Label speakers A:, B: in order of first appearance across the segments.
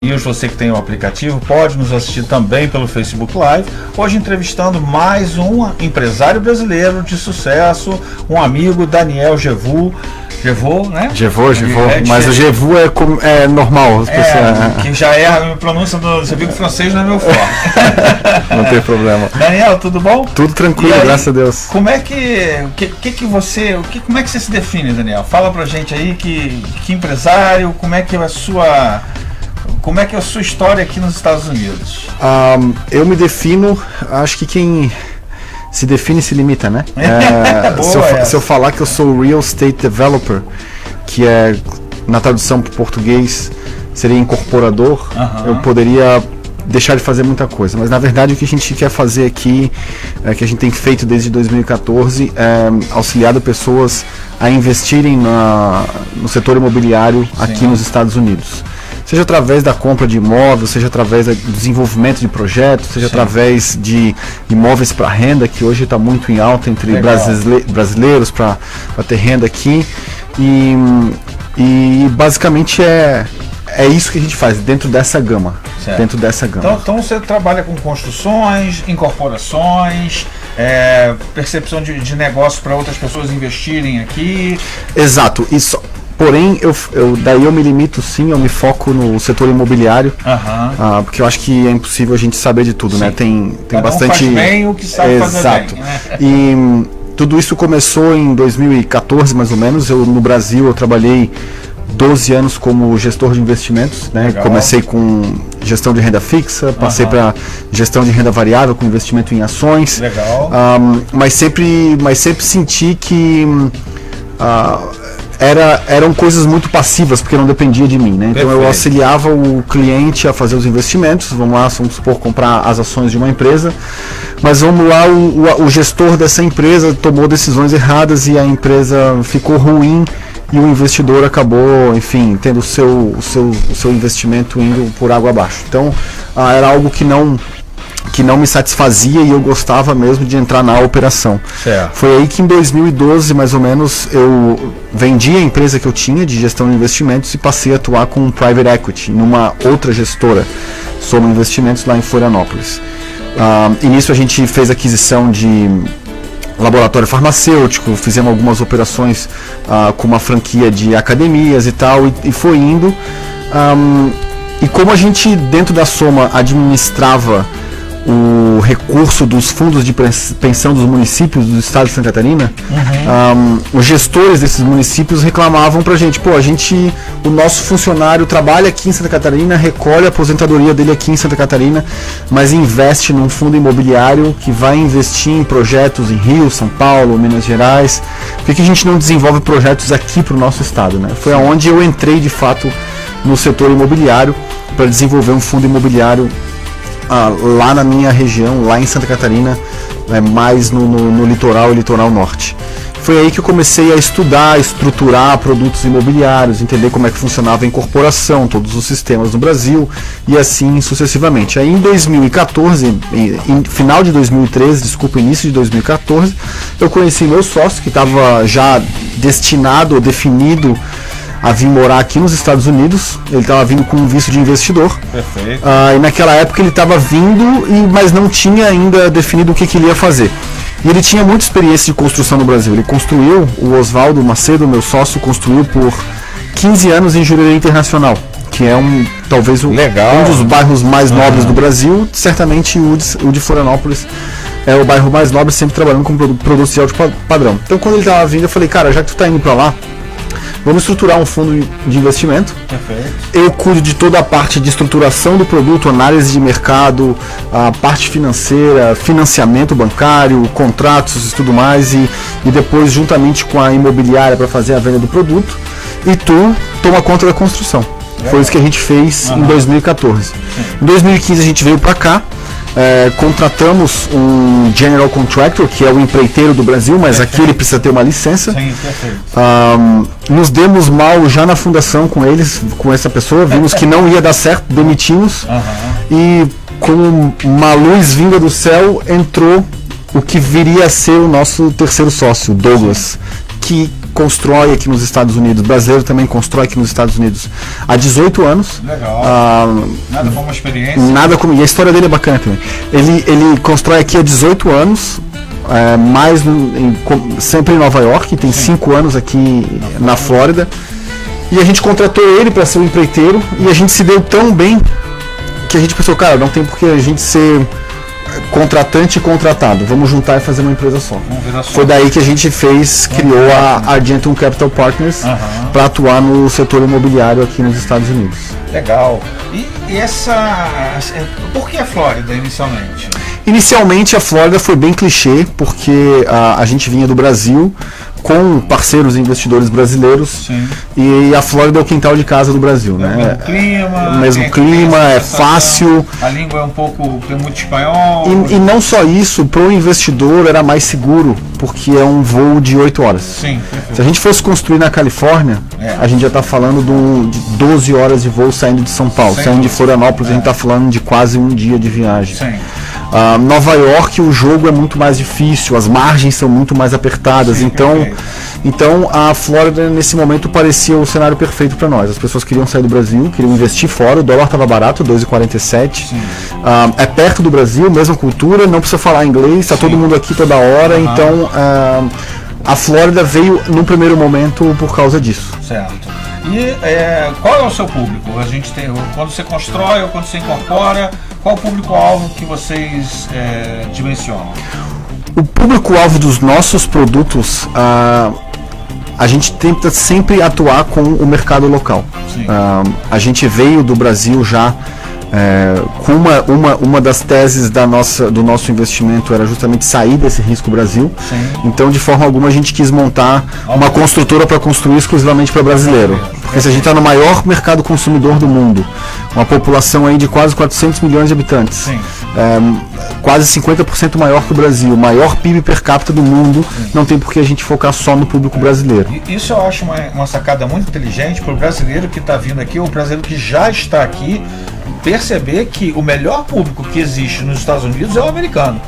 A: E você que tem o aplicativo pode nos assistir também pelo Facebook Live. Hoje entrevistando mais um empresário brasileiro de sucesso, um amigo, Daniel Gevu, né?
B: Gevu, mas o Gevu é normal.
A: Que já é a pronúncia do... Você viu que o francês não é meu forte.
B: Não tem problema.
A: Daniel, tudo bom?
B: Tudo tranquilo, aí, graças a Deus.
A: Como é como é que você se define, Daniel? Fala pra gente aí que empresário, como é que é a sua história aqui nos Estados Unidos?
B: Eu me defino, acho que quem se define se limita, né? Se eu falar que eu sou Real Estate Developer, que é, na tradução para o português, seria incorporador, eu poderia deixar de fazer muita coisa. Mas, na verdade, o que a gente quer fazer aqui, que a gente tem feito desde 2014, é auxiliado pessoas a investirem no setor imobiliário aqui nos Estados Unidos. Seja através da compra de imóveis, seja através do desenvolvimento de projetos, seja através de imóveis para renda, que hoje está muito em alta entre brasileiros para ter renda aqui. E basicamente é isso que a gente faz dentro dessa gama.
A: Então você trabalha com construções, incorporações, percepção de negócio para outras pessoas investirem aqui.
B: Exato. Isso. Porém, daí eu me limito sim, eu me foco no setor imobiliário, porque eu acho que é impossível a gente saber de tudo, né? Tem bastante...
A: faz bem o que sabe fazer bem.
B: E tudo isso começou em 2014, mais ou menos. No Brasil, eu trabalhei 12 anos como gestor de investimentos, né? Comecei com gestão de renda fixa, passei para gestão de renda variável com investimento em ações. Mas sempre senti que... eram coisas muito passivas, porque não dependia de mim, né? Então eu auxiliava o cliente a fazer os investimentos. Vamos supor, comprar as ações de uma empresa, mas o gestor dessa empresa tomou decisões erradas e a empresa ficou ruim e o investidor acabou, enfim, tendo o seu investimento indo por água abaixo. Então era algo que não me satisfazia e eu gostava mesmo de entrar na operação. Foi aí que em 2012, mais ou menos, eu vendi a empresa que eu tinha de gestão de investimentos e passei a atuar com Private Equity, numa outra gestora, Soma Investimentos, lá em Florianópolis. E nisso a gente fez aquisição de laboratório farmacêutico, fizemos algumas operações com uma franquia de academias e tal, e foi indo. E como a gente, dentro da Soma, administrava o recurso dos fundos de pensão dos municípios do estado de Santa Catarina, os gestores desses municípios reclamavam pra gente, o nosso funcionário trabalha aqui em Santa Catarina, recolhe a aposentadoria dele aqui em Santa Catarina, mas investe num fundo imobiliário que vai investir em projetos em Rio, São Paulo, Minas Gerais. Por que a gente não desenvolve projetos aqui pro nosso estado, né? Foi aonde eu entrei de fato no setor imobiliário para desenvolver um fundo imobiliário lá na minha região, lá em Santa Catarina, mais no litoral e litoral norte. Foi aí que eu comecei a estudar, estruturar produtos imobiliários, entender como é que funcionava a incorporação, todos os sistemas no Brasil e assim sucessivamente. Aí em 2014, final de 2013, início de 2014, eu conheci meu sócio, que estava já destinado ou definido a vir morar aqui nos Estados Unidos. Ele estava vindo com um visto de investidor.
A: Perfeito.
B: E naquela época ele estava vindo, mas não tinha ainda definido o que ele ia fazer. E ele tinha muita experiência de construção no Brasil. Ele construiu, o Oswaldo Macedo, meu sócio, construiu por 15 anos em Jurerê Internacional, que é talvez um dos bairros mais nobres do Brasil. Certamente o de Florianópolis é o bairro mais nobre, sempre trabalhando com produtos de alto padrão. Então quando ele estava vindo, eu falei, cara, já que tu está indo para lá, vamos estruturar um fundo de investimento.
A: Perfeito.
B: Eu cuido de toda a parte de estruturação do produto, análise de mercado, a parte financeira, financiamento bancário, contratos e tudo mais, e depois juntamente com a imobiliária para fazer a venda do produto, e tu toma conta da construção. Foi isso que a gente fez em 2014. Em 2015 a gente veio para cá. Contratamos um General Contractor, que é o empreiteiro do Brasil, mas aqui ele precisa ter uma licença.
A: Sim, perfeito.
B: Nos demos mal já na fundação com essa pessoa, vimos que não ia dar certo, demitimos, e com uma luz vinda do céu entrou o que viria a ser o nosso terceiro sócio, Douglas, que constrói aqui nos Estados Unidos, brasileiro também constrói aqui nos Estados Unidos há 18 anos.
A: Legal. Nada como experiência.
B: Nada como, e a história dele é bacana também. Ele constrói aqui há 18 anos, sempre em Nova York, tem 5 anos aqui na Flórida. E a gente contratou ele para ser o empreiteiro e a gente se deu tão bem que a gente pensou, cara, não tem por que a gente ser contratante e contratado, vamos juntar e fazer uma empresa só. Foi daí que a gente criou a Argentum Capital Partners para atuar no setor imobiliário aqui nos Estados Unidos.
A: Legal. E por que a Flórida inicialmente?
B: Inicialmente a Flórida foi bem clichê, porque a gente vinha do Brasil com parceiros investidores brasileiros. Sim. E a Flórida é o quintal de casa do Brasil, né? Mesmo clima, é fácil.
A: A língua é um pouco, tem muito espanhol.
B: E não só isso, para o investidor era mais seguro, porque é um voo de 8 horas.
A: Sim,
B: se a gente fosse construir na Califórnia, a gente já está falando de 12 horas de voo saindo de São Paulo. Saindo de Florianópolis, a gente está falando de quase um dia de viagem.
A: Sim.
B: Nova York, o jogo é muito mais difícil, as margens são muito mais apertadas. Sim, então a Flórida nesse momento parecia o cenário perfeito para nós. As pessoas queriam sair do Brasil, queriam investir fora, o dólar estava barato, 2,47. É perto do Brasil, mesma cultura, não precisa falar inglês, está todo mundo aqui toda hora. Então a Flórida veio num primeiro momento por causa disso.
A: Certo. E qual é o seu público? A gente tem, quando você constrói ou quando você incorpora, qual o público-alvo que vocês dimensionam?
B: O público-alvo dos nossos produtos, a gente tenta sempre atuar com o mercado local. A gente veio do Brasil já com uma das teses do nosso investimento era justamente sair desse risco Brasil.
A: Sim.
B: Então, de forma alguma, a gente quis montar uma construtora para construir exclusivamente para brasileiro. Porque se a gente está no maior mercado consumidor do mundo, uma população aí de quase 400 milhões de habitantes, quase 50% maior que o Brasil, maior PIB per capita do mundo, não tem por que a gente focar só no público brasileiro.
A: Isso eu acho uma sacada muito inteligente para o brasileiro que está vindo aqui, ou o brasileiro que já está aqui, perceber que o melhor público que existe nos Estados Unidos é o americano.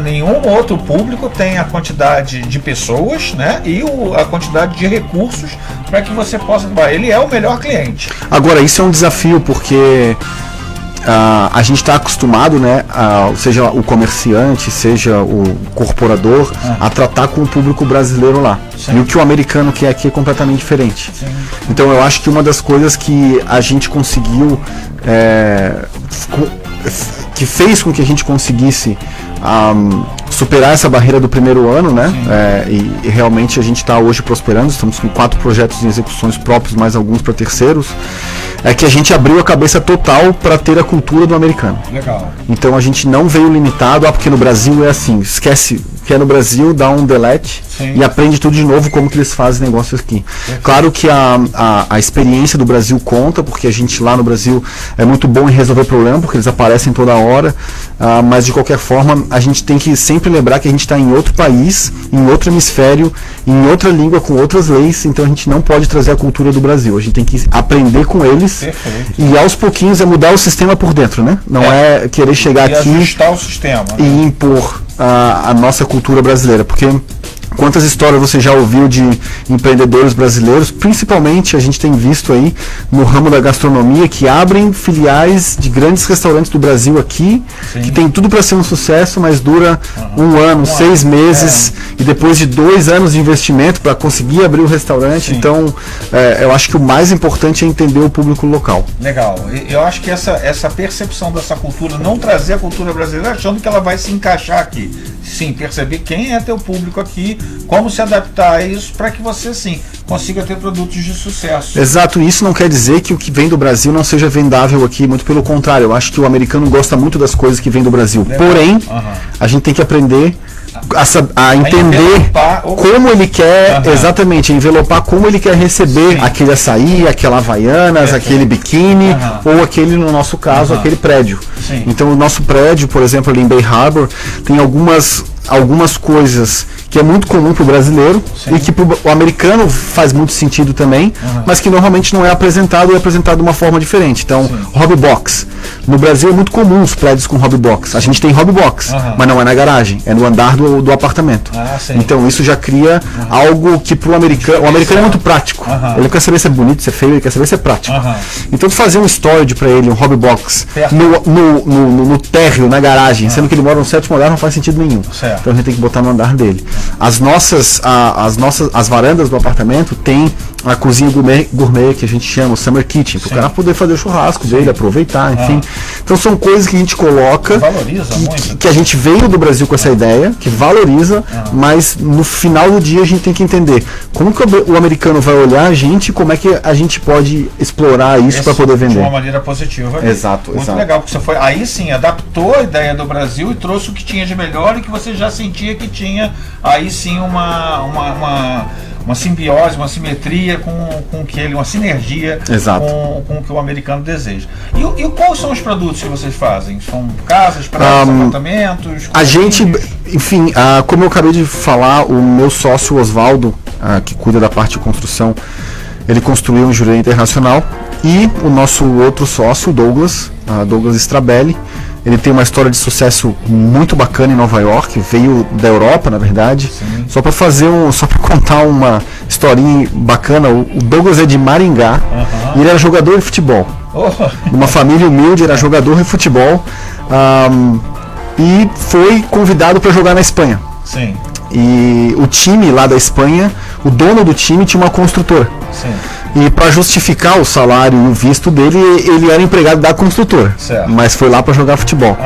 A: Nenhum outro público tem a quantidade de pessoas, né, e a quantidade de recursos para que você possa... Ele é o melhor cliente.
B: Agora, isso é um desafio, porque a gente está acostumado, né, seja o comerciante, seja o corporador, a tratar com o público brasileiro lá. Sim. E o que o americano quer aqui é completamente diferente.
A: Sim.
B: Então eu acho que uma das coisas que a gente conseguiu, que fez com que a gente conseguisse superar essa barreira do primeiro ano, né? E realmente a gente está hoje prosperando, estamos com 4 projetos em execuções próprios, mais alguns para terceiros, é que a gente abriu a cabeça total para ter a cultura do americano.
A: Legal.
B: Então a gente não veio limitado, porque no Brasil é assim, esquece que é no Brasil, dá um delete. Sim. E aprende tudo de novo como que eles fazem negócio aqui. Claro que a experiência do Brasil conta, porque a gente lá no Brasil é muito bom em resolver problema, porque eles aparecem toda hora, mas de qualquer forma a gente tem que sempre lembrar que a gente está em outro país, em outro hemisfério, em outra língua, com outras leis, então a gente não pode trazer a cultura do Brasil, a gente tem que aprender com eles.
A: Perfeito.
B: E aos pouquinhos é mudar o sistema por dentro, né? Não é querer chegar
A: e
B: aqui
A: ajustar o sistema, né?
B: E impor a nossa cultura brasileira, porque quantas histórias você já ouviu de empreendedores brasileiros, principalmente a gente tem visto aí no ramo da gastronomia, que abrem filiais de grandes restaurantes do Brasil aqui, Sim. que tem tudo para ser um sucesso, mas dura um ano, 6 meses, e depois de 2 anos de investimento para conseguir abrir o restaurante. Sim. Então eu acho que o mais importante é entender o público local.
A: Legal, eu acho que essa percepção dessa cultura, não trazer a cultura brasileira achando que ela vai se encaixar aqui. Sim, perceber quem é teu público aqui, como se adaptar a isso para que você, sim, consiga ter produtos de sucesso.
B: Exato, e isso não quer dizer que o que vem do Brasil não seja vendável aqui, muito pelo contrário, eu acho que o americano gosta muito das coisas que vêm do Brasil. Legal. Porém, a gente tem que aprender a entender como ele quer, exatamente, envelopar como ele quer receber Sim. aquele açaí, aquela Havaianas, aquele biquíni, ou aquele, no nosso caso, aquele prédio.
A: Sim.
B: Então o nosso prédio, por exemplo, ali em Bay Harbor, tem algumas coisas que é muito comum para o brasileiro Sim. e que para o americano faz muito sentido também, mas que normalmente não é apresentado ou é apresentado de uma forma diferente. Então, Hobby Box. No Brasil é muito comum os prédios com hobby box. A gente tem hobby box, mas não é na garagem, é no andar do apartamento. Então isso já cria algo que pro americano, o americano é muito prático. Ele quer saber se é bonito, se é feio, ele quer saber se é prático. Então fazer um storage para ele, um hobby box no térreo, na garagem, sendo que ele mora no 7º andar, não faz sentido nenhum. Então a gente tem que botar no andar dele. As varandas do apartamento tem a cozinha gourmet que a gente chama o Summer Kitchen, para o cara poder fazer o churrasco dele, aproveitar, enfim. Então são coisas que a gente coloca, que a gente veio do Brasil com essa ideia, que valoriza, mas no final do dia a gente tem que entender como que o americano vai olhar a gente e como é que a gente pode explorar isso para poder vender.
A: De uma maneira positiva.
B: Exato.
A: Muito legal, porque você foi, aí sim, adaptou a ideia do Brasil e trouxe o que tinha de melhor e que você já sentia que tinha, aí sim, uma simbiose, uma simetria com que ele, uma sinergia com o que o americano deseja. E quais são os produtos que vocês fazem? São casas, praças, apartamentos?
B: A gente, enfim, como eu acabei de falar, o meu sócio Osvaldo, que cuida da parte de construção, ele construiu um Jurerê Internacional, e o nosso outro sócio, Douglas Strabelli, ele tem uma história de sucesso muito bacana em Nova York, veio da Europa, na verdade. Sim. Só para contar uma historinha bacana, o Douglas é de Maringá, e ele era jogador de futebol. Uma família humilde, era jogador de futebol, e foi convidado para jogar na Espanha.
A: Sim.
B: E o time lá da Espanha, o dono do time tinha uma construtora.
A: Sim.
B: E para justificar o salário e o visto dele, ele era empregado da construtora, mas foi lá para jogar futebol.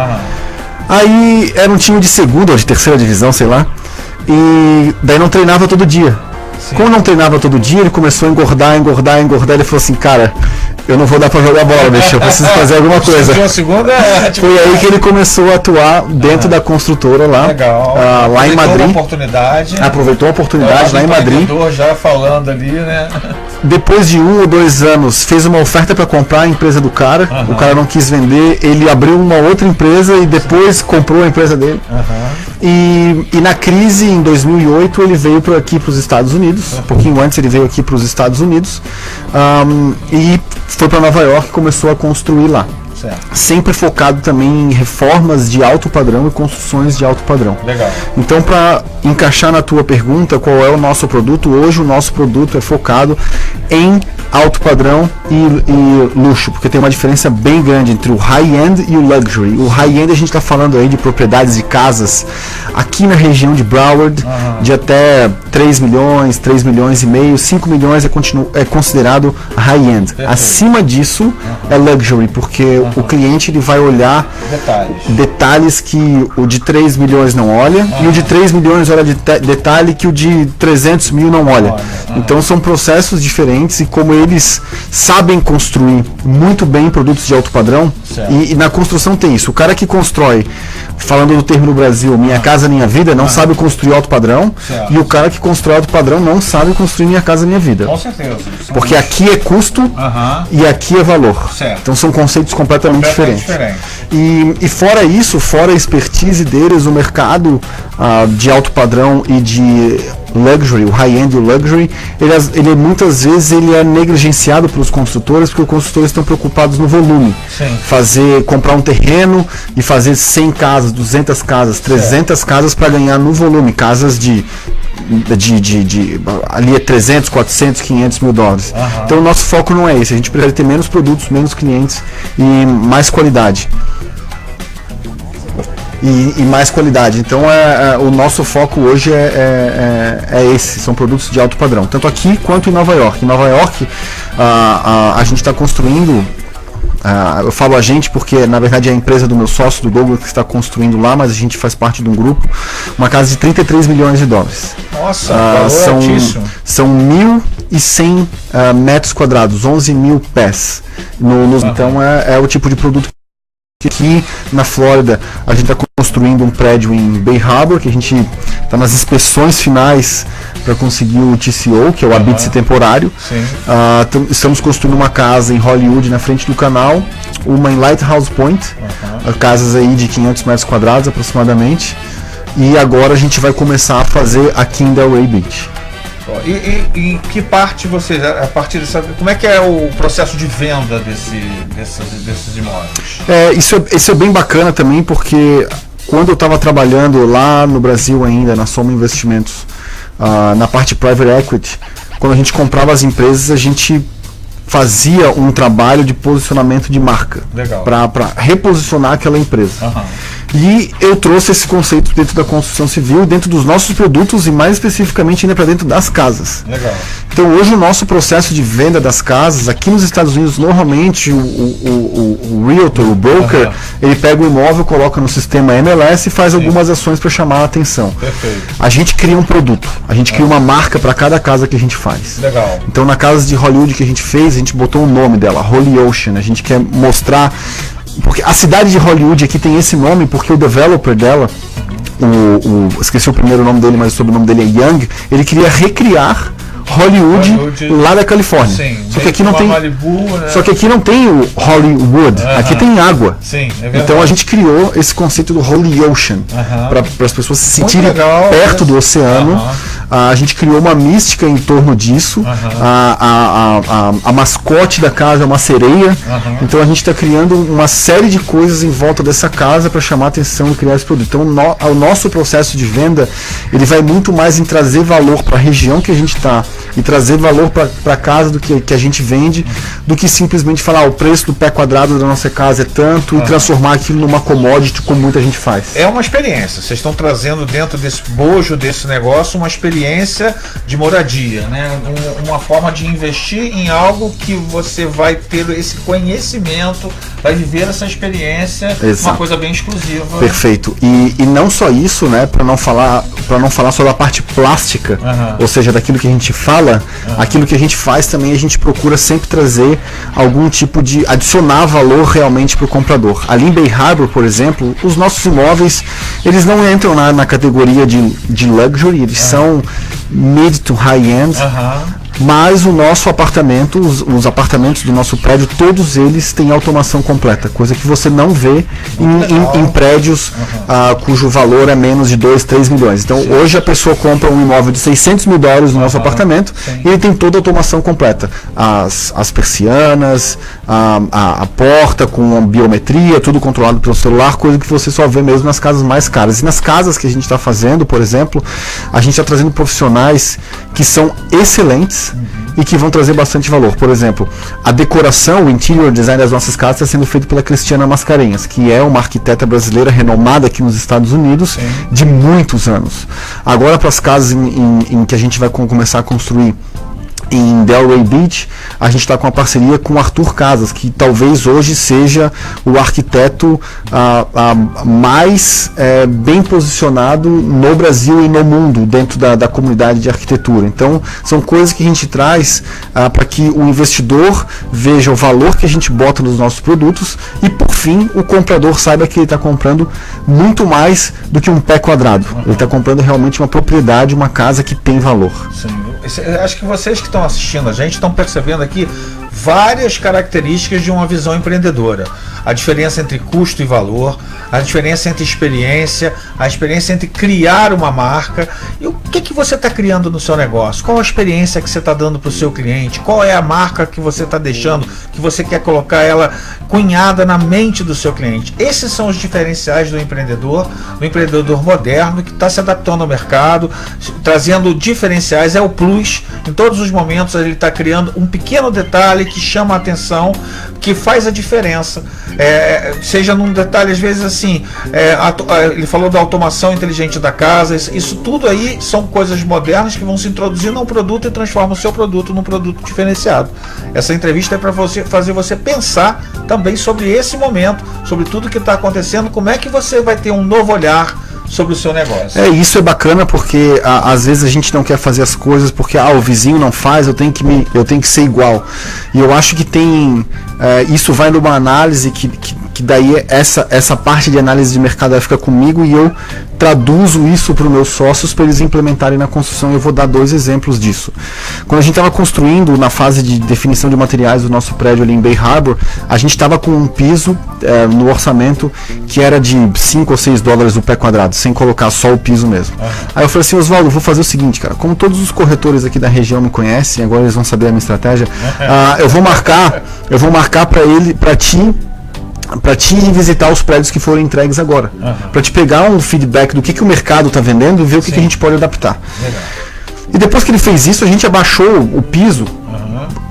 B: Aí era um time de segunda ou de terceira divisão, sei lá, e daí não treinava todo dia. Como não treinava todo dia, ele começou a engordar, ele falou assim, cara, eu não vou dar pra jogar bola, bicho, eu preciso fazer alguma coisa. Foi aí que ele começou a atuar dentro da construtora lá.
A: Legal.
B: Lá em Madrid.
A: Aproveitou a oportunidade
B: lá em Madrid.
A: Já falando ali, né?
B: Depois de 1 ou 2 anos, fez uma oferta para comprar a empresa do cara. O cara não quis vender, ele abriu uma outra empresa e depois comprou a empresa dele. E na crise, em 2008, ele veio aqui para os Estados Unidos. Um pouquinho antes ele veio aqui para os Estados Unidos, e foi para Nova York e começou a construir lá. Sempre focado também em reformas de alto padrão e construções de alto padrão.
A: Legal.
B: Então, para encaixar na tua pergunta, qual é o nosso produto? Hoje o nosso produto é focado em alto padrão e luxo, porque tem uma diferença bem grande entre o high-end e o luxury. O high-end a gente está falando aí de propriedades de casas aqui na região de Broward, de até 3 milhões, 3 milhões e meio, 5 milhões é considerado high-end. Acima disso é luxury, porque o cliente ele vai olhar detalhes que o de 3 milhões não olha, e o de 3 milhões olha detalhe que o de 300 mil não olha. Então são processos diferentes, e como eles sabem construir muito bem produtos de alto padrão, e na construção tem isso. O cara que constrói, falando do termo no Brasil, Minha Casa Minha Vida, não sabe construir alto padrão, e o cara que constrói alto padrão não sabe construir Minha Casa Minha Vida.
A: Com certeza.
B: Porque aqui é custo e aqui é valor. Então são conceitos completamente diferentes. E fora isso, fora a expertise deles, o mercado de alto padrão e de luxury, o high-end e o luxury, ele muitas vezes ele é negligenciado pelos construtores, porque os construtores estão preocupados no volume. Comprar um terreno e fazer 100 casas, 200 casas, 300 casas para ganhar no volume, casas ali é 300, 400, 500 mil dólares. Então o nosso foco não é esse, a gente precisa ter menos produtos, menos clientes e mais qualidade. E mais qualidade. Então o nosso foco hoje é esse, são produtos de alto padrão, tanto aqui quanto em Nova York. Em Nova York a gente está construindo, eu falo a gente porque na verdade é a empresa do meu sócio, do Douglas, que está construindo lá, mas a gente faz parte de um grupo, uma casa de 33 milhões de dólares.
A: Nossa, valor altíssimo.
B: São 1.100 metros quadrados, 11 mil pés. Então é o tipo de produto que aqui na Flórida a gente está construindo um prédio em Bay Harbor, que a gente está nas inspeções finais para conseguir o TCO, que é o habite-se temporário. Estamos construindo uma casa em Hollywood, na frente do canal, uma em Lighthouse Point, casas aí de 500 metros quadrados aproximadamente, e agora a gente vai começar a fazer aqui em Delray Beach.
A: E que parte você, a partir dessa, como é que é o processo de venda desses imóveis?
B: Isso é bem bacana também, porque quando eu estava trabalhando lá no Brasil ainda, na Soma Investimentos, na parte Private Equity, quando a gente comprava as empresas, a gente fazia um trabalho de posicionamento de marca para reposicionar aquela empresa. E eu trouxe esse conceito dentro da construção civil, dentro dos nossos produtos e mais especificamente ainda para dentro das casas. Então hoje o nosso processo de venda das casas, aqui nos Estados Unidos, normalmente o realtor, o broker, ele pega o imóvel, coloca no sistema MLS e faz algumas ações para chamar a atenção. A gente cria um produto, a gente cria uma marca para cada casa que a gente faz. Então na casa de Hollywood que a gente fez, a gente botou o nome dela, Holy Ocean. A gente quer mostrar, porque a cidade de Hollywood aqui tem esse nome porque o developer dela, esqueci o primeiro nome dele, mas o sobrenome dele é Young, ele queria recriar Hollywood lá da Califórnia. Só que aqui não tem Malibu, né? Só que aqui não tem o Hollywood, aqui tem água. Então a gente criou esse conceito do Holy Ocean para as pessoas se sentirem perto do oceano. A gente criou uma mística em torno disso. A mascote da casa é uma sereia. Então a gente está criando uma série de coisas em volta dessa casa para chamar a atenção e criar esse produto. Então o nosso processo de venda, ele vai muito mais em trazer valor para a região que a gente está e trazer valor para a casa do que a gente vende, do que simplesmente falar o preço do pé quadrado da nossa casa é tanto e transformar aquilo numa commodity como muita gente faz.
A: É uma experiência, vocês estão trazendo dentro desse bojo, desse negócio, uma experiência de moradia, né? Uma forma de investir em algo que você vai ter esse conhecimento, vai viver essa experiência, uma coisa bem exclusiva.
B: Perfeito. E não só isso, né? Para não falar só da parte plástica, ou seja, daquilo que a gente fala, aquilo que a gente faz também, a gente procura sempre trazer algum tipo de adicionar valor realmente para o comprador. Ali em Bay Harbor, por exemplo, os nossos imóveis, eles não entram na categoria de luxury, eles são mid to high-end, mas o nosso apartamento, os apartamentos do nosso prédio, todos eles têm automação completa, coisa que você não vê em prédios cujo valor é menos de 2, 3 milhões. Então hoje a pessoa compra um imóvel de $600 mil no nosso apartamento e ele tem toda a automação completa. As persianas, a porta com biometria, tudo controlado pelo celular, coisa que você só vê mesmo nas casas mais caras. E nas casas que a gente está fazendo, por exemplo, a gente está trazendo profissionais que são excelentes e que vão trazer bastante valor. Por exemplo, a decoração, o interior design das nossas casas está sendo feito pela Cristiana Mascarenhas, que é uma arquiteta brasileira renomada aqui nos Estados Unidos de muitos anos. Agora, para as casas em que a gente vai começar a construir em Delray Beach, a gente está com uma parceria com o Arthur Casas, que talvez hoje seja o arquiteto mais bem posicionado no Brasil e no mundo, dentro da comunidade de arquitetura. Então, são coisas que a gente traz para que o investidor veja o valor que a gente bota nos nossos produtos e, por fim, o comprador saiba que ele está comprando muito mais do que um pé quadrado. Ele está comprando realmente uma propriedade, uma casa que tem valor.
A: Sim. Acho que vocês que estão assistindo a gente estão percebendo aqui várias características de uma visão empreendedora. A diferença entre custo e valor, a diferença entre experiência, a experiência entre criar uma marca. E o que você está criando no seu negócio? Qual a experiência que você está dando para o seu cliente? Qual é a marca que você está deixando, que você quer colocar ela cunhada na mente do seu cliente? Esses são os diferenciais do empreendedor moderno, que está se adaptando ao mercado, trazendo diferenciais, é o plus. Em todos os momentos ele está criando um pequeno detalhe que chama a atenção, que faz a diferença. Seja num detalhe, às vezes assim, ele falou da automação inteligente da casa, isso tudo aí são coisas modernas que vão se introduzindo a um produto e transformam o seu produto num produto diferenciado. Essa entrevista é para fazer você pensar também sobre esse momento, sobre tudo que está acontecendo, como é que você vai ter um novo olhar sobre o seu negócio.
B: Isso é bacana porque às vezes a gente não quer fazer as coisas porque o vizinho não faz, eu tenho que ser igual. E eu acho que isso vai numa análise que que daí essa parte de análise de mercado ela fica comigo e eu traduzo isso para os meus sócios para eles implementarem na construção. Eu vou dar 2 exemplos disso. Quando a gente estava construindo na fase de definição de materiais do nosso prédio ali em Bay Harbor, a gente estava com um piso no orçamento que era de $5 ou $6 o pé quadrado, sem colocar só o piso mesmo. Aí eu falei assim, Oswaldo, vou fazer o seguinte, cara, como todos os corretores aqui da região me conhecem, agora eles vão saber a minha estratégia, eu vou marcar para ti ir visitar os prédios que foram entregues agora, para te pegar um feedback do que o mercado está vendendo e ver o que a gente pode adaptar. Legal. E depois que ele fez isso, a gente abaixou o piso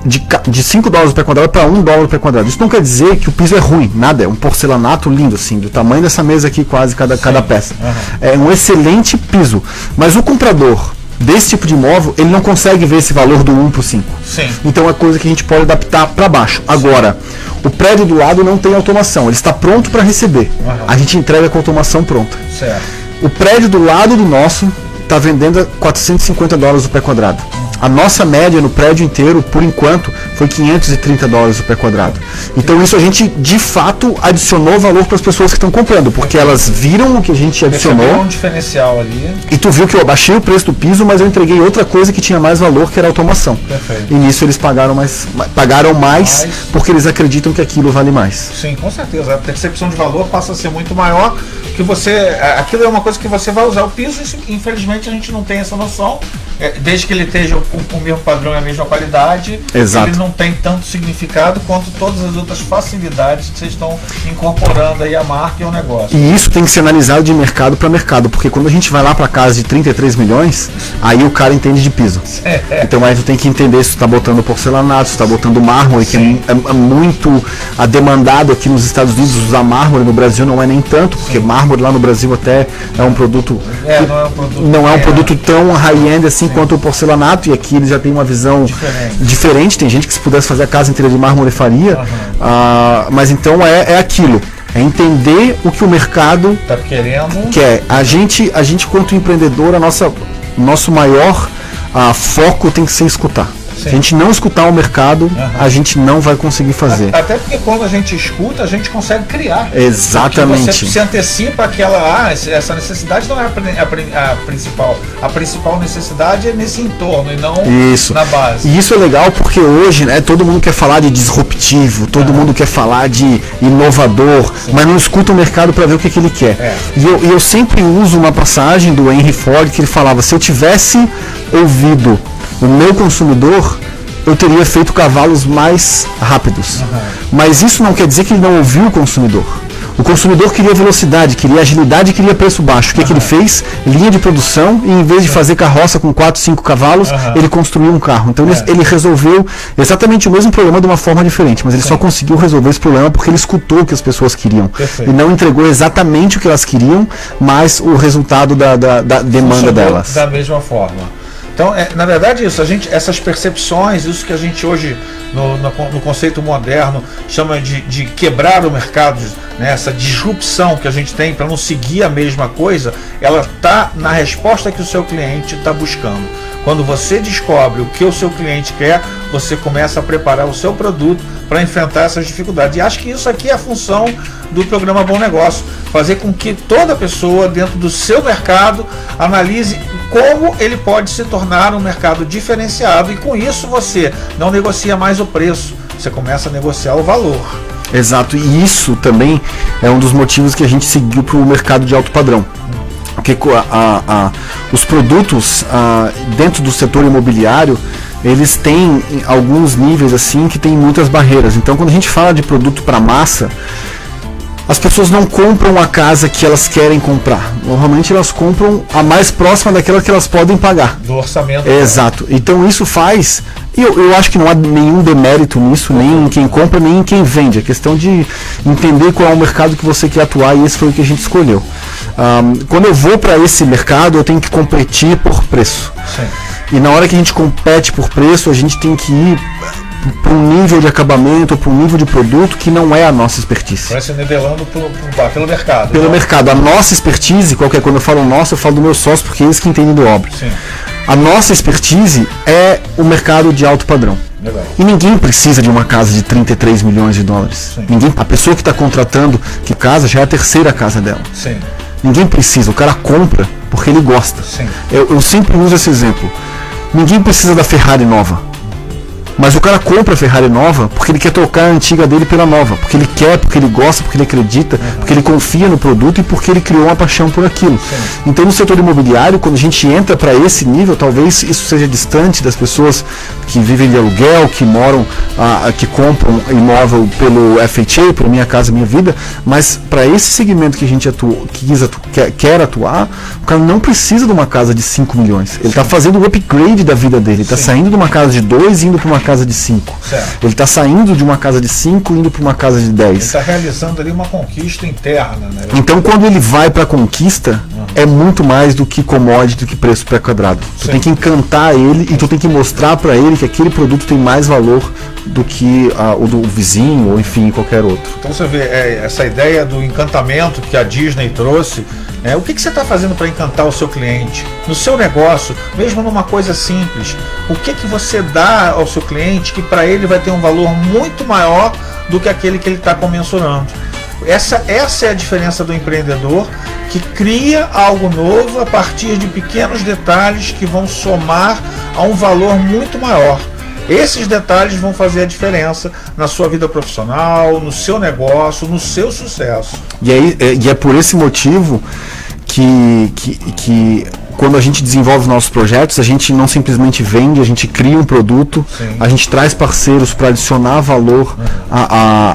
B: de $5 per quadrado para $1 per quadrado. Isso não quer dizer que o piso é ruim, nada, é um porcelanato lindo, assim, do tamanho dessa mesa aqui, quase cada peça. É um excelente piso, mas o comprador desse tipo de imóvel, ele não consegue ver esse valor do 1 para o 5. Sim. Então é coisa que a gente pode adaptar para baixo. Agora, o prédio do lado não tem automação, ele está pronto para receber. A gente entrega com a automação pronta. Certo. O prédio do lado do nosso está vendendo a $450 o pé quadrado. A nossa média no prédio inteiro, por enquanto, foi $530 o pé quadrado. Então isso a gente, de fato, adicionou valor para as pessoas que estão comprando, porque elas viram o que a gente adicionou.
A: Um diferencial ali.
B: E tu viu que eu abaixei o preço do piso, mas eu entreguei outra coisa que tinha mais valor, que era a automação. Perfeito. E nisso eles pagaram mais porque eles acreditam que aquilo vale mais.
A: Sim, com certeza. A percepção de valor passa a ser muito maior, que aquilo é uma coisa que você vai usar. O piso, infelizmente, a gente não tem essa noção. Desde que ele esteja com o mesmo padrão e a mesma qualidade,
B: exato,
A: ele não tem tanto significado quanto todas as outras facilidades que vocês estão incorporando aí a marca e ao negócio.
B: E isso tem que ser analisado de mercado para mercado, porque quando a gente vai lá para casa de 33 milhões, aí o cara entende de piso. Então aí tu tem que entender se tu está botando porcelanato, se tu está botando mármore, que é muito demandado aqui nos Estados Unidos. Usar mármore no Brasil não é nem tanto, porque mármore lá no Brasil até é um produto não é um produto tão high-end assim quanto o porcelanato, e aqui eles já têm uma visão diferente. Tem gente que se pudesse fazer a casa inteira de mármore faria, mas então é aquilo, é entender o que o mercado
A: tá querendo.
B: Quer. A gente quanto empreendedor, nosso maior foco tem que ser escutar. Se a gente não escutar o mercado, a gente não vai conseguir fazer.
A: Até porque quando a gente escuta, a gente consegue criar.
B: Exatamente.
A: Porque você se antecipa essa necessidade não é a principal. A principal necessidade é nesse entorno e não na base.
B: E isso é legal porque hoje, né, todo mundo quer falar de disruptivo, todo mundo quer falar de inovador, mas não escuta o mercado para ver o que ele quer. E eu sempre uso uma passagem do Henry Ford que ele falava: se eu tivesse ouvido o meu consumidor, eu teria feito cavalos mais rápidos. Mas isso não quer dizer que ele não ouviu o consumidor. O consumidor queria velocidade, queria agilidade, queria preço baixo. O que ele fez? Linha de produção, e em vez de fazer carroça com 4, 5 cavalos, ele construiu um carro. Então ele resolveu exatamente o mesmo problema de uma forma diferente, mas ele só conseguiu resolver esse problema porque ele escutou o que as pessoas queriam. Perfeito. E não entregou exatamente o que elas queriam, mas o resultado da demanda delas.
A: Da mesma forma. Então, na verdade, essas percepções, isso que a gente hoje, no conceito moderno, chama de quebrar o mercado, né, essa disrupção que a gente tem para não seguir a mesma coisa, ela está na resposta que o seu cliente está buscando. Quando você descobre o que o seu cliente quer, você começa a preparar o seu produto para enfrentar essas dificuldades. E acho que isso aqui é a função do programa Bom Negócio, fazer com que toda pessoa dentro do seu mercado analise como ele pode se tornar um mercado diferenciado, e com isso você não negocia mais o preço, você começa a negociar o valor.
B: Exato, e isso também é um dos motivos que a gente seguiu para o mercado de alto padrão. Porque os produtos dentro do setor imobiliário, eles têm alguns níveis assim que tem muitas barreiras. Então quando a gente fala de produto para massa, as pessoas não compram a casa que elas querem comprar. Normalmente elas compram a mais próxima daquela que elas podem pagar.
A: Do orçamento.
B: Exato. Então isso faz... Eu acho que não há nenhum demérito nisso, nem em quem compra, nem em quem vende. É questão de entender qual é o mercado que você quer atuar, e esse foi o que a gente escolheu. Quando eu vou para esse mercado, eu tenho que competir por preço. Sim. E na hora que a gente compete por preço, a gente tem que ir para um nível de acabamento, para um nível de produto que não é a nossa expertise.
A: Vai se nivelando pelo mercado.
B: Pelo mercado. A nossa expertise, quando eu falo nossa, eu falo do meu sócio, porque é eles que entendem do obra. Sim. A nossa expertise é o mercado de alto padrão.
A: Legal.
B: E ninguém precisa de uma casa de 33 milhões de dólares.
A: Sim.
B: A pessoa que está contratando que casa já é a terceira casa dela.
A: Sim.
B: Ninguém precisa, o cara compra porque ele gosta.
A: Sim.
B: Eu sempre uso esse exemplo. Ninguém precisa da Ferrari nova. Mas o cara compra a Ferrari nova porque ele quer trocar a antiga dele pela nova. Porque ele quer, porque ele gosta, porque ele acredita, porque ele confia no produto e porque ele criou uma paixão por aquilo.
A: Sim.
B: Então no setor imobiliário, quando a gente entra para esse nível, talvez isso seja distante das pessoas que vivem de aluguel, que moram, que compram imóvel pelo FHA, pelo Minha Casa Minha Vida, mas para esse segmento que a gente quer atuar, o cara não precisa de uma casa de 5 milhões. Ele está fazendo o upgrade da vida dele. Ele está saindo de uma casa de 2 e indo para uma casa de 5. Ele está saindo de uma casa de 5 indo para uma casa de 10.
A: Ele está realizando ali uma conquista interna, né?
B: Então quando ele vai para a conquista, é muito mais do que commodity, do que preço pré-quadrado. Tu tem que encantar ele e tu tem que mostrar para ele que aquele produto tem mais valor do que o do vizinho ou enfim qualquer outro.
A: Então você vê essa ideia do encantamento que a Disney trouxe. O que você está fazendo para encantar o seu cliente? No seu negócio, mesmo numa coisa simples, o que você dá ao seu cliente que para ele vai ter um valor muito maior do que aquele que ele está comensurando? Essa é a diferença do empreendedor que cria algo novo a partir de pequenos detalhes que vão somar a um valor muito maior. Esses detalhes vão fazer a diferença na sua vida profissional, no seu negócio, no seu sucesso.
B: E é por esse motivo que quando a gente desenvolve os nossos projetos, a gente não simplesmente vende, a gente cria um produto,
A: Sim.
B: A gente traz parceiros para adicionar valor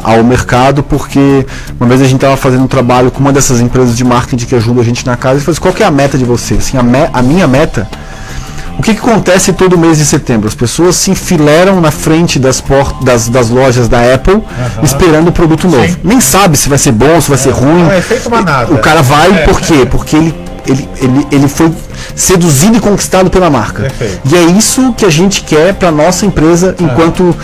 B: ao mercado, porque uma vez a gente estava fazendo um trabalho com uma dessas empresas de marketing que ajudam a gente na casa e falou assim, qual que é a meta de você? Assim, a minha meta. O que acontece todo mês de setembro? As pessoas se enfileiram na frente das lojas da Apple esperando o produto novo.
A: Sim.
B: Nem sabe se vai ser bom, se vai ser ruim.
A: Não é feito manada.
B: O cara vai por quê? Porque ele foi seduzido e conquistado pela marca.
A: Perfeito.
B: E é isso que a gente quer para nossa empresa enquanto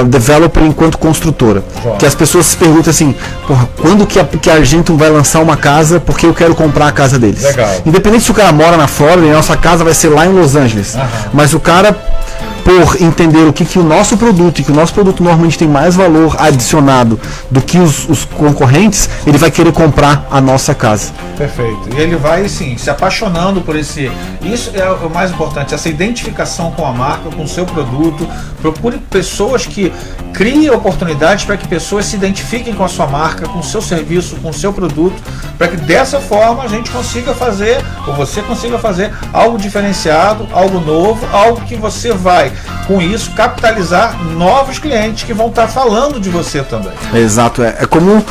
B: developer, enquanto construtora.
A: Joia.
B: Que as pessoas se perguntam assim, porra, quando que a Argentum vai lançar uma casa porque eu quero comprar a casa deles?
A: Legal.
B: Independente se o cara mora na Flórida, a nossa casa vai ser lá em Los Angeles. Mas o cara, por entender o que o nosso produto, e que o nosso produto normalmente tem mais valor adicionado do que os concorrentes, ele vai querer comprar a nossa casa.
A: Perfeito. E ele vai, sim, se apaixonando por esse... Isso é o mais importante, essa identificação com a marca, com o seu produto. Procure pessoas que criem oportunidades para que pessoas se identifiquem com a sua marca, com o seu serviço, com o seu produto, para que dessa forma a gente consiga fazer, ou você consiga fazer algo diferenciado, algo novo, algo que você vai, com isso, capitalizar novos clientes que vão estar falando de você também.
B: Exato, é como...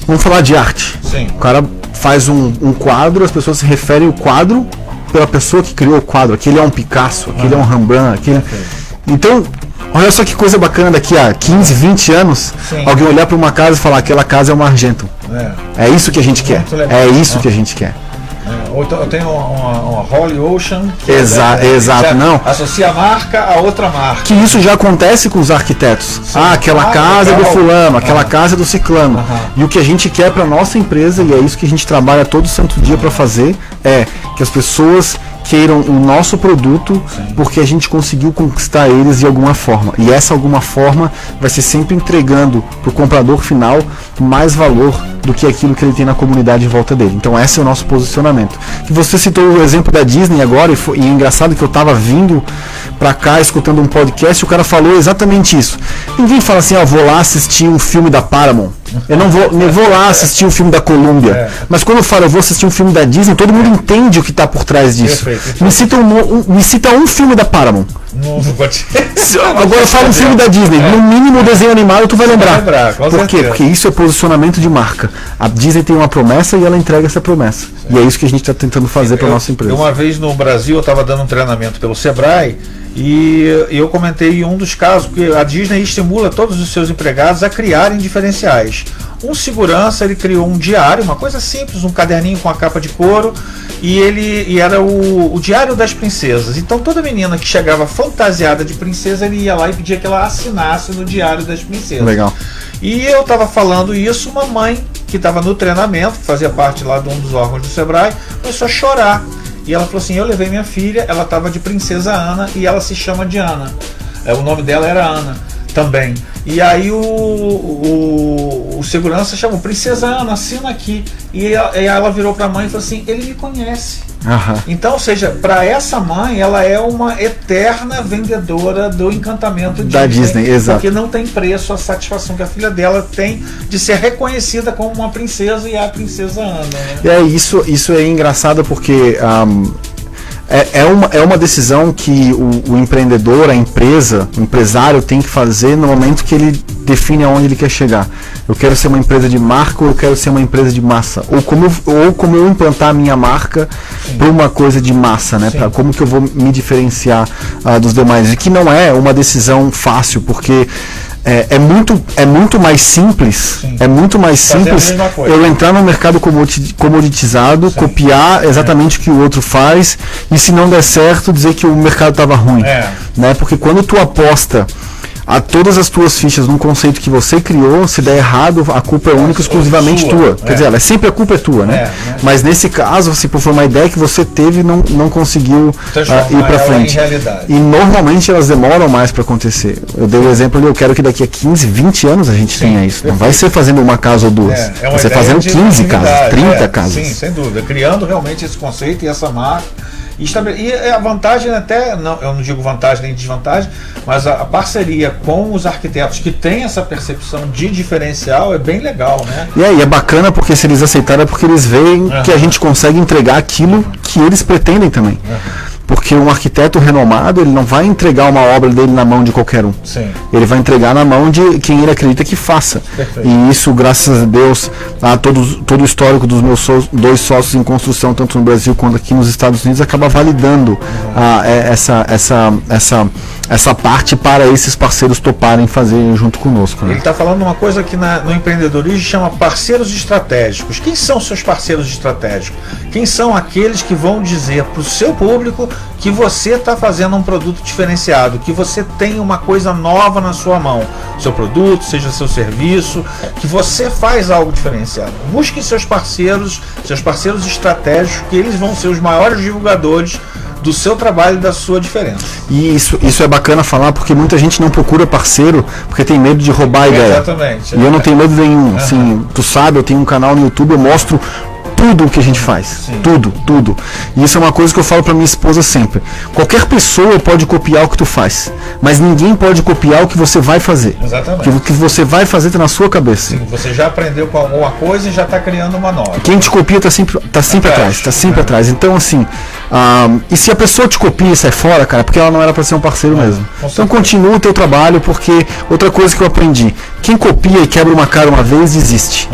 B: Vamos falar de arte.
A: Sim.
B: O cara faz um quadro, as pessoas se referem ao quadro pela pessoa que criou o quadro. Aquele é um Picasso, aquele é um Rembrandt, aquele... Então, olha só que coisa bacana, daqui a 15, 20 anos,
A: Sim.
B: Alguém olhar para uma casa e falar, aquela casa é uma Argentum. É isso que a gente quer. É isso que a gente quer.
A: Ou eu tenho uma Holy Ocean que
B: Exato, não.
A: associa a marca a outra marca.
B: Que isso já acontece com os arquitetos.
A: Sim.
B: Aquela casa é do
A: legal.
B: fulano, aquela casa é do ciclano. E o que a gente quer para nossa empresa, e é isso que a gente trabalha todo santo dia para fazer, é que as pessoas queiram o nosso produto,
A: Sim.
B: porque a gente conseguiu conquistar eles de alguma forma. E essa alguma forma vai ser sempre entregando para o comprador final mais valor do que aquilo que ele tem na comunidade em volta dele. Então esse é o nosso posicionamento. E você citou o exemplo da Disney agora, e é engraçado que eu estava vindo para cá escutando um podcast e o cara falou exatamente isso. Ninguém fala assim, vou lá assistir um filme da Paramount. Eu não vou lá assistir um filme da Columbia. Mas quando eu falo eu vou assistir um filme da Disney, todo mundo entende o que está por trás disso.
A: Perfeito.
B: Me cita um filme da Paramount. Agora fala um filme da Disney. No mínimo o desenho animado tu vai lembrar. Por quê? Porque isso é posicionamento de marca. A Disney tem uma promessa e ela entrega essa promessa. E é isso que a gente está tentando fazer para nossa empresa.
A: Uma vez no Brasil eu estava dando um treinamento pelo Sebrae e eu comentei em um dos casos que a Disney estimula todos os seus empregados a criarem diferenciais. Um segurança, ele criou um diário, uma coisa simples, um caderninho com a capa de couro, e era o Diário das Princesas. Então toda menina que chegava fantasiada de princesa, ele ia lá e pedia que ela assinasse no Diário das Princesas.
B: Legal.
A: E eu estava falando isso, uma mãe que estava no treinamento, que fazia parte lá de um dos órgãos do Sebrae, começou a chorar. E ela falou assim, eu levei minha filha, ela estava de Princesa Ana e ela se chama Diana. O nome dela era Ana também. E aí o segurança chamou, Princesa Ana, assina aqui. E ela virou para a mãe e falou assim, ele me conhece. Então, ou seja, para essa mãe, ela é uma eterna vendedora do encantamento
B: da Disney, exato.
A: Porque não tem preço a satisfação que a filha dela tem de ser reconhecida como uma princesa, e é a Princesa Ana, né?
B: Isso é engraçado porque é uma decisão que o empreendedor, a empresa, o empresário tem que fazer no momento que ele define aonde ele quer chegar. Eu quero ser uma empresa de marca ou eu quero ser uma empresa de massa? Ou como eu implantar a minha marca para uma coisa de massa, né? Para como que eu vou me diferenciar dos demais? E que não é uma decisão fácil, porque é muito mais simples. Sim. É muito mais simples eu entrar no mercado comoditizado, copiar exatamente o que o outro faz, e se não der certo, dizer que o mercado estava ruim. Né? Porque quando tu aposta a todas as tuas fichas num conceito que você criou, se der errado, a culpa é única e exclusivamente tua. Quer dizer, sempre a culpa é tua, né? Mas nesse caso, se for uma ideia que você teve e não conseguiu ir para frente. E normalmente elas demoram mais para acontecer. Eu dei o exemplo ali, eu quero que daqui a 15, 20 anos a gente tenha isso. Não vai ser fazendo uma casa ou duas. Vai ser fazendo 15 casas, 30 casas.
A: Sim, sem dúvida. Criando realmente esse conceito e essa marca. E a vantagem até, eu não digo vantagem nem desvantagem, mas a parceria com os arquitetos que têm essa percepção de diferencial é bem legal, né?
B: E é bacana porque se eles aceitarem é porque eles veem que a gente consegue entregar aquilo que eles pretendem também. Porque um arquiteto renomado, ele não vai entregar uma obra dele na mão de qualquer um.
A: Sim.
B: Ele vai entregar na mão de quem ele acredita que faça.
A: Perfeito.
B: E isso, graças a Deus, todo o histórico dos meus dois sócios em construção, tanto no Brasil quanto aqui nos Estados Unidos, acaba validando essa parte para esses parceiros toparem fazer junto conosco. Né?
A: Ele está falando uma coisa que no empreendedorismo chama parceiros estratégicos. Quem são seus parceiros estratégicos? Quem são aqueles que vão dizer para o seu público que você está fazendo um produto diferenciado, que você tem uma coisa nova na sua mão, seu produto, seja seu serviço, que você faz algo diferenciado. Busque seus parceiros estratégicos, que eles vão ser os maiores divulgadores do seu trabalho e da sua diferença.
B: E isso é bacana falar, porque muita gente não procura parceiro porque tem medo de roubar a ideia.
A: Exatamente.
B: E eu não tenho medo nenhum. Assim, tu sabe, eu tenho um canal no YouTube, eu mostro tudo o que a gente faz. Sim. Tudo. E isso é uma coisa que eu falo pra minha esposa sempre. Qualquer pessoa pode copiar o que tu faz, mas ninguém pode copiar o que você vai fazer.
A: Exatamente.
B: O que você vai fazer tá na sua cabeça.
A: Sim, você já aprendeu com alguma coisa e já está criando uma nova.
B: Quem te copia tá sempre atrás. Tá sempre atrás. Então, assim, e se a pessoa te copia e sai fora, cara, porque ela não era para ser um parceiro mesmo. Então continua o teu trabalho, porque outra coisa que eu aprendi, quem copia e quebra uma cara uma vez, desiste.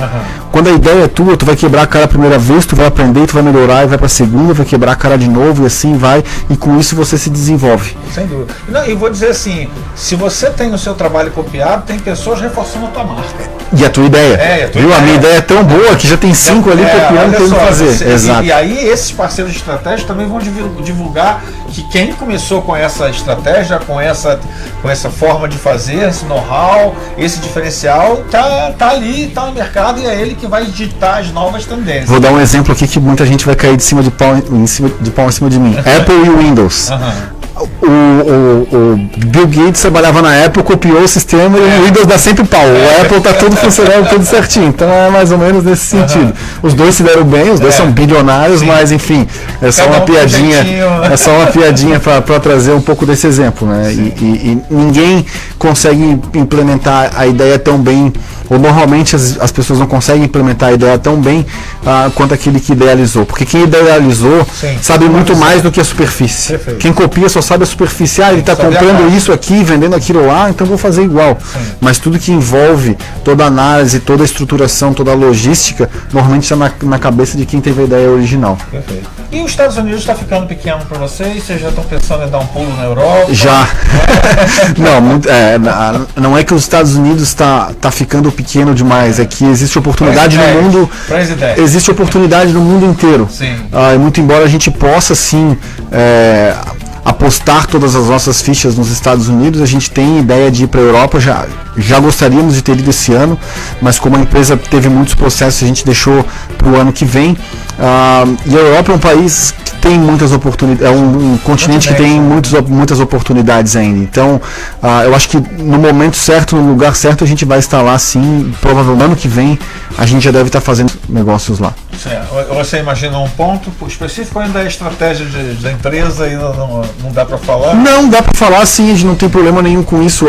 B: Quando a ideia é tua, tu vai quebrar a cara a primeira vez, tu vai aprender, tu vai melhorar, e vai pra segunda, vai quebrar a cara de novo, e assim vai, e com isso você se desenvolve.
A: Sem dúvida. E vou dizer assim, se você tem o seu trabalho copiado, tem pessoas reforçando a tua marca.
B: E a tua ideia. A minha ideia é tão boa que já tem 5 ali copiando o que eu fazer. Exato.
A: E aí esses parceiros estratégicos também vão divulgar que quem começou com essa estratégia, com essa forma de fazer, esse know-how, esse diferencial, tá ali, tá no mercado, e é ele que vai ditar as novas tendências.
B: Vou dar um exemplo aqui que muita gente vai cair de pau em cima de mim. Apple e Windows. O Bill Gates trabalhava na Apple, copiou o sistema e o Windows dá sempre pau. O Apple tá tudo funcionando, tudo certinho. Então é mais ou menos nesse sentido. Os dois se deram bem, os dois são bilionários, mas enfim, é só uma piadinha. É só uma piadinha para trazer um pouco desse exemplo, né? E ninguém consegue implementar a ideia tão bem, ou normalmente as pessoas não conseguem implementar a ideia tão bem quanto aquele que idealizou. Porque quem idealizou sabe muito mais do que a superfície. Perfeito. Quem copia só sabe a superfície. Ele está comprando isso aqui, vendendo aquilo lá, então vou fazer igual. Sim. Mas tudo que envolve toda a análise, toda a estruturação, toda a logística, normalmente está na cabeça de quem teve a ideia original.
A: Perfeito. E os Estados Unidos está ficando pequeno para vocês? Vocês já estão pensando em dar um pulo na Europa?
B: Já. Não é que os Estados Unidos está ficando pequeno demais, é que existe oportunidade no mundo. Existe oportunidade no mundo inteiro.
A: Sim.
B: Muito embora a gente possa sim apostar todas as nossas fichas nos Estados Unidos, a gente tem ideia de ir para a Europa, já gostaríamos de ter ido esse ano, mas como a empresa teve muitos processos, a gente deixou para o ano que vem. E a Europa é um país tem muitas oportunidades, é um continente que tem muitas oportunidades ainda. Então, eu acho que no momento certo, no lugar certo, a gente vai estar lá sim. Provavelmente ano que vem a gente já deve estar fazendo negócios lá.
A: Você imagina um ponto específico ainda da estratégia da empresa e não dá para falar?
B: Não, dá para falar sim, a gente não tem problema nenhum com isso.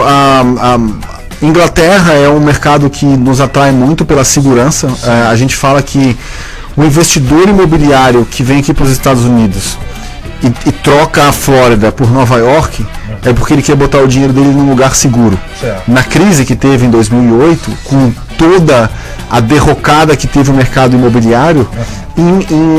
B: Inglaterra é um mercado que nos atrai muito pela segurança. A gente fala que o investidor imobiliário que vem aqui para os Estados Unidos e troca a Flórida por Nova York é porque ele quer botar o dinheiro dele num lugar seguro.
A: Certo.
B: Na crise que teve em 2008, com toda a derrocada que teve o mercado imobiliário,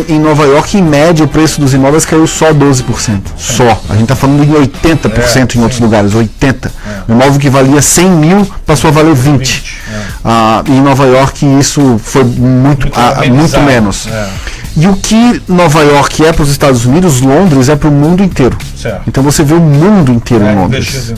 B: em Nova York, em média, o preço dos imóveis caiu só 12%. Só. A gente está falando de 80% em outros lugares, 80%. Um imóvel que valia 100 mil passou a valer 20. E em Nova York isso foi muito menos. E o que Nova York é para os Estados Unidos, Londres é para o mundo inteiro.
A: Certo.
B: Então você vê o mundo inteiro em Londres.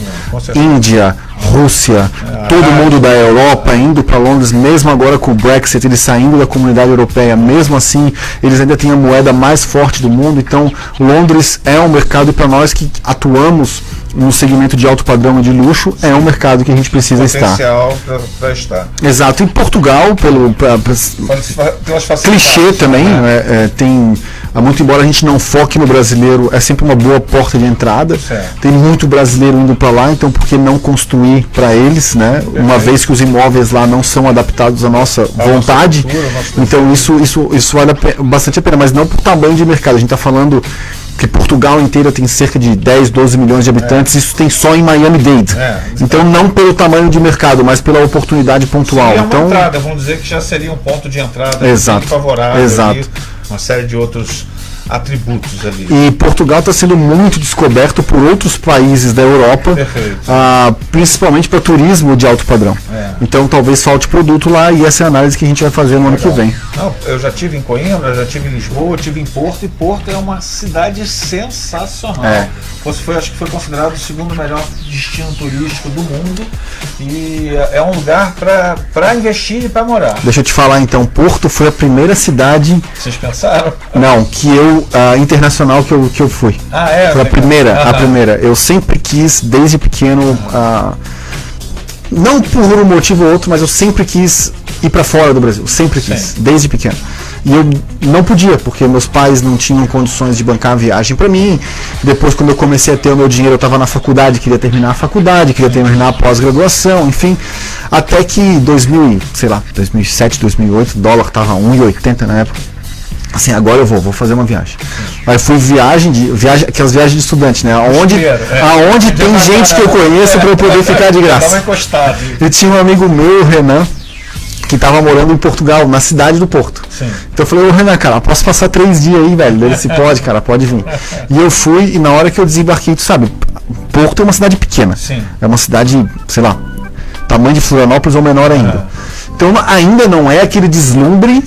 B: Índia, Rússia, todo mundo da Europa indo para Londres, mesmo agora com o Brexit, eles saindo da comunidade europeia, mesmo assim, eles ainda têm a moeda mais forte do mundo. Então, Londres é um mercado para nós que atuamos no segmento de alto padrão e de luxo, é um mercado que a gente precisa estar.
A: Para estar.
B: Exato. Em Portugal, pelas clichê também, tem, muito embora a gente não foque no brasileiro, é sempre uma boa porta de entrada.
A: Certo.
B: Tem muito brasileiro indo para lá, então por que não construir para eles, né? Uma vez que os imóveis lá não são adaptados à nossa vontade, então isso vale bastante a pena, mas não por tamanho de mercado. A gente está falando que Portugal inteira tem cerca de 10, 12 milhões de habitantes, isso tem só em Miami-Dade. Então não pelo tamanho de mercado, mas pela oportunidade pontual.
A: Seria
B: uma
A: entrada, vamos dizer que já seria um ponto de entrada favorável, uma série de outros atributos ali.
B: E Portugal está sendo muito descoberto por outros países da Europa, principalmente para turismo de alto padrão. Então talvez falte produto lá e essa é a análise que a gente vai fazer no ano que vem.
A: Não, eu já estive em Coimbra, já estive em Lisboa, estive em Porto, e Porto é uma cidade sensacional. Acho que foi considerado o segundo melhor destino turístico do mundo e é um lugar para investir e para morar.
B: Deixa eu te falar então, Porto foi a primeira cidade.
A: Vocês pensaram?
B: Não, que internacional que eu fui. Foi a primeira. Eu sempre quis, desde pequeno, não por um motivo ou outro, mas eu sempre quis ir para fora do Brasil. Sempre quis, desde pequeno. E eu não podia, porque meus pais não tinham condições de bancar a viagem para mim. Depois, quando eu comecei a ter o meu dinheiro, eu estava na faculdade, queria terminar a faculdade, queria terminar a pós-graduação, enfim. Até que 2007, 2008, o dólar estava 1,80 na época. Assim, agora eu vou fazer uma viagem. Aí fui aquelas viagens de estudante, né? Aonde tem gente que eu conheço para eu poder ficar de graça. Eu tinha um amigo meu, o Renan, que estava morando em Portugal, na cidade do Porto.
A: Sim.
B: Então eu falei, Renan, cara, posso passar 3 dias aí, velho? Ele disse, pode, cara, pode vir. E eu fui, e na hora que eu desembarquei, tu sabe, Porto é uma cidade pequena.
A: Sim.
B: É uma cidade, sei lá, tamanho de Florianópolis ou menor ainda. Então ainda não é aquele deslumbre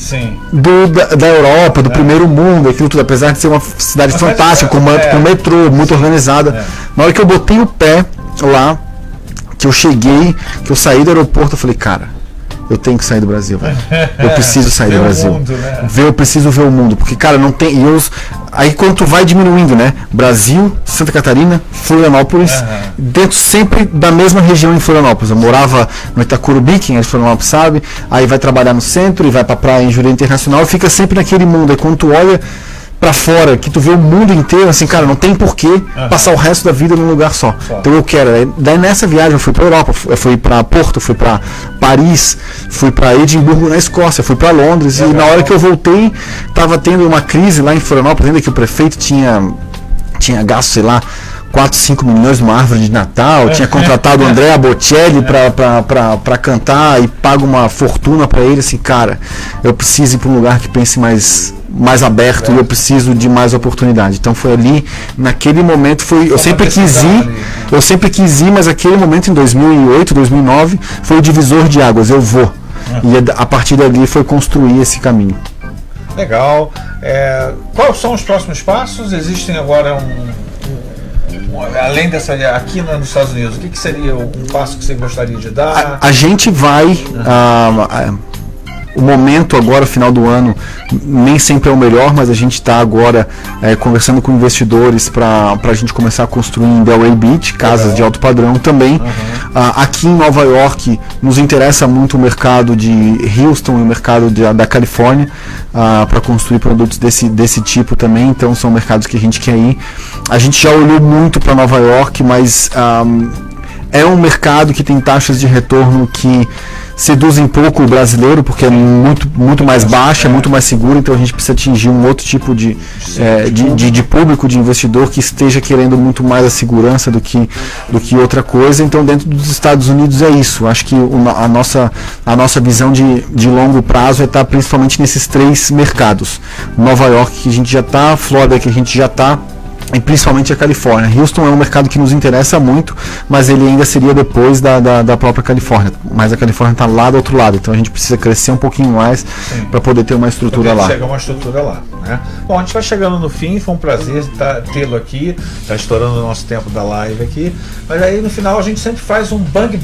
B: da Europa, do primeiro mundo, aquilo tudo, apesar de ser uma cidade fantástica, com metrô, muito organizada. Na hora que eu botei o pé lá, que eu saí do aeroporto, eu falei, cara, eu tenho que sair do Brasil, velho. Eu preciso sair do Brasil.
A: Mundo, né?
B: Eu preciso ver o mundo, porque, cara, não tem. Aí quando tu vai diminuindo, né? Brasil, Santa Catarina, Florianópolis, dentro sempre da mesma região em Florianópolis. Eu morava no Itacurubi, quem é de Florianópolis sabe, aí vai trabalhar no centro e vai pra praia em Jurerê Internacional e fica sempre naquele mundo. Aí quando tu olha pra fora, que tu vê o mundo inteiro, assim, cara, não tem porquê passar o resto da vida num lugar só. Então eu quero. Daí nessa viagem eu fui pra Europa, eu fui pra Porto, fui pra Paris, fui pra Edimburgo na Escócia, fui pra Londres, e na hora que eu voltei, tava tendo uma crise lá em Florianópolis, ainda que o prefeito tinha gasto, sei lá, 4, 5 milhões numa árvore de Natal, tinha contratado o Andrea Bocelli pra cantar e paga uma fortuna pra ele, assim, cara, eu preciso ir pra um lugar que pense mais aberto e eu preciso de mais oportunidade. Então foi ali, naquele momento, eu sempre quis ir, mas aquele momento em 2008, 2009, foi o divisor de águas, eu vou. E a partir dali foi construir esse caminho.
A: Legal. Quais são os próximos passos? Existem agora além dessa aqui nos Estados Unidos, o que seria um passo que você gostaria de dar?
B: A gente vai o momento agora, final do ano, nem sempre é o melhor, mas a gente está agora conversando com investidores para a gente começar a construir em Delray Beach, casas de alto padrão também. Aqui em Nova York, nos interessa muito o mercado de Houston e o mercado da Califórnia para construir produtos desse tipo também, então são mercados que a gente quer ir. A gente já olhou muito para Nova York, mas é um mercado que tem taxas de retorno que seduzem pouco o brasileiro, porque é muito mais baixa, muito mais seguro, então a gente precisa atingir um outro tipo de público, de investidor que esteja querendo muito mais a segurança do que outra coisa. Então dentro dos Estados Unidos é isso. Acho que a nossa visão de longo prazo é estar principalmente nesses 3 mercados. Nova York, que a gente já está, Flórida, que a gente já está, e principalmente a Califórnia. Houston é um mercado que nos interessa muito, mas ele ainda seria depois da própria Califórnia. Mas a Califórnia está lá do outro lado, então a gente precisa crescer um pouquinho mais para poder ter uma estrutura lá.
A: Chegar uma estrutura lá, né? Bom, a gente vai chegando no fim, foi um prazer tê-lo aqui, está estourando o nosso tempo da live aqui, mas aí no final a gente sempre faz um bang.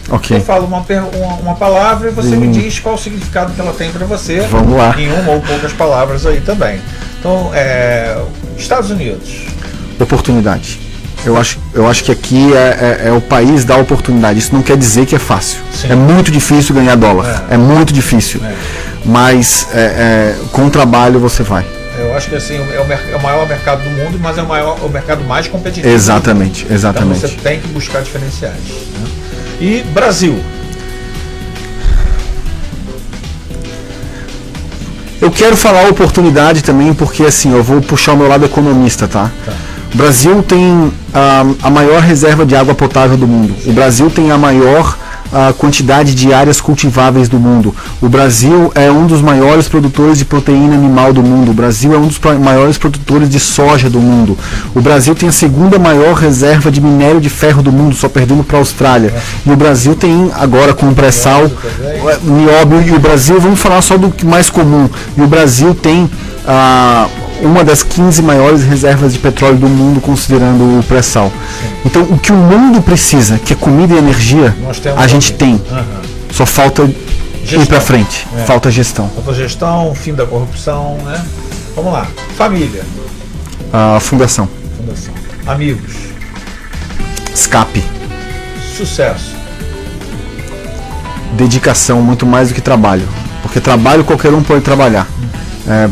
B: Okay.
A: Eu falo uma palavra e você me diz qual o significado que ela tem para você.
B: Vamos lá.
A: Em uma ou poucas palavras aí também. Então, Estados Unidos.
B: Oportunidade. Eu acho que aqui é o país da oportunidade. Isso não quer dizer que é fácil. Sim. É muito difícil ganhar dólar. É muito difícil. Mas com trabalho você vai. Eu
A: acho que assim, é o maior mercado do mundo, mas é o mercado mais competitivo.
B: Exatamente.
A: Então você tem que buscar diferenciais. Né? E Brasil.
B: Eu quero falar oportunidade também, porque assim, eu vou puxar o meu lado economista, tá? O Brasil tem a maior reserva de água potável do mundo. O Brasil tem a maior quantidade de áreas cultiváveis do mundo. O Brasil é um dos maiores produtores de proteína animal do mundo. O Brasil é um dos maiores produtores de soja do mundo. O Brasil tem a segunda maior reserva de minério de ferro do mundo, só perdendo para a Austrália. E o Brasil tem, agora com o pré-sal, nióbio. E o Brasil, vamos falar só do mais comum. E o Brasil tem uma das 15 maiores reservas de petróleo do mundo, considerando o pré-sal. Então, o que o mundo precisa, que é comida e energia, a gente tem. Só falta ir para frente. Falta gestão.
A: Falta gestão, fim da corrupção, né? Vamos lá. Família.
B: Fundação.
A: Amigos.
B: Escape.
A: Sucesso.
B: Dedicação, muito mais do que trabalho. Porque trabalho qualquer um pode trabalhar.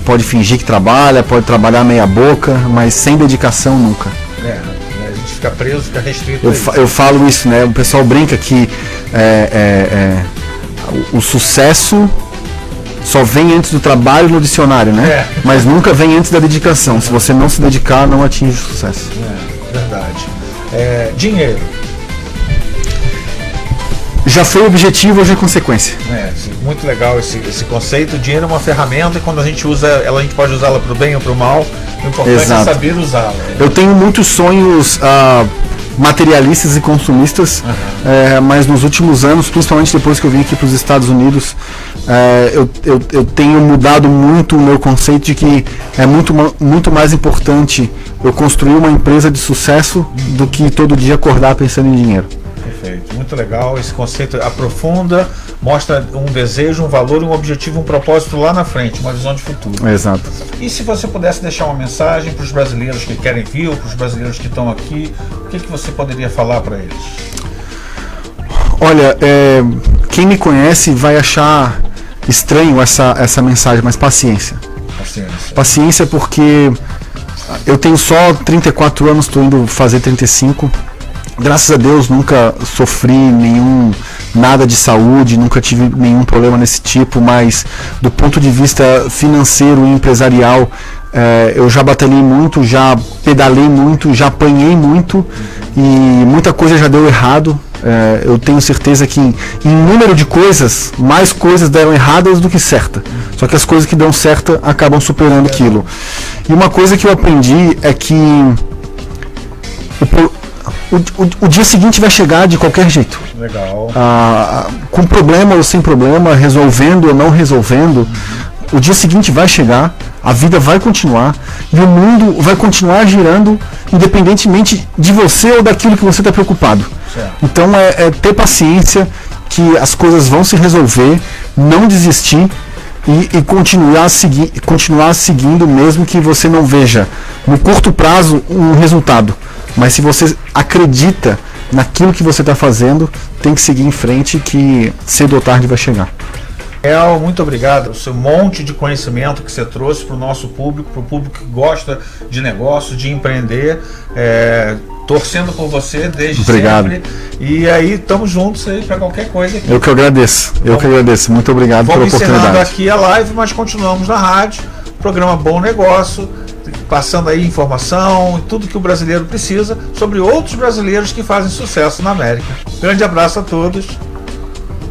B: Pode fingir que trabalha, pode trabalhar meia boca, mas sem dedicação nunca.
A: A gente fica preso, fica restrito.
B: Eu falo isso, né? O pessoal brinca que o sucesso só vem antes do trabalho no dicionário, né? Mas nunca vem antes da dedicação. Se você não se dedicar, não atinge o sucesso.
A: Verdade. Dinheiro.
B: Já foi o objetivo, hoje é consequência.
A: Muito legal esse conceito. O dinheiro é uma ferramenta e quando a gente usa ela, a gente pode usá-la para o bem ou para o mal. O importante é saber usá-la.
B: Eu tenho muitos sonhos materialistas e consumistas, mas nos últimos anos, principalmente depois que eu vim aqui para os Estados Unidos, eu tenho mudado muito o meu conceito de que é muito mais importante eu construir uma empresa de sucesso do que todo dia acordar pensando em dinheiro.
A: Perfeito, muito legal. Esse conceito aprofunda, mostra um desejo, um valor, um objetivo, um propósito lá na frente, uma visão de futuro.
B: Exato.
A: E se você pudesse deixar uma mensagem para os brasileiros que querem vir, ou para os brasileiros que estão aqui, o que você poderia falar para eles?
B: Olha, quem me conhece vai achar estranho essa mensagem, mas paciência. Paciência porque eu tenho só 34 anos, estou indo fazer 35. Graças a Deus nunca sofri nada de saúde, nunca tive nenhum problema nesse tipo, mas do ponto de vista financeiro e empresarial, eu já batalhei muito, já pedalei muito, já apanhei muito e muita coisa já deu errado. Eu tenho certeza que em número de coisas, mais coisas deram erradas do que certa. Só que as coisas que dão certo acabam superando aquilo. E uma coisa que eu aprendi é que o dia seguinte vai chegar de qualquer jeito.
A: Legal.
B: Com problema ou sem problema, resolvendo ou não resolvendo, o dia seguinte vai chegar, a vida vai continuar e o mundo vai continuar girando independentemente de você ou daquilo que você está preocupado. Certo. Então ter paciência, que as coisas vão se resolver, não desistir e continuar seguindo, mesmo que você não veja no curto prazo um resultado. Mas se você acredita naquilo que você está fazendo, tem que seguir em frente, que cedo ou tarde vai chegar.
A: Daniel, muito obrigado. O seu monte de conhecimento que você trouxe para o nosso público, para o público que gosta de negócio, de empreender. Torcendo por você desde sempre. E aí, estamos juntos aí para qualquer coisa aqui.
B: Eu que agradeço. Muito obrigado pela oportunidade.
A: Vamos encerrando aqui a live, mas continuamos na rádio. Programa Bom Negócio, passando aí informação e tudo que o brasileiro precisa sobre outros brasileiros que fazem sucesso na América. Grande abraço a todos.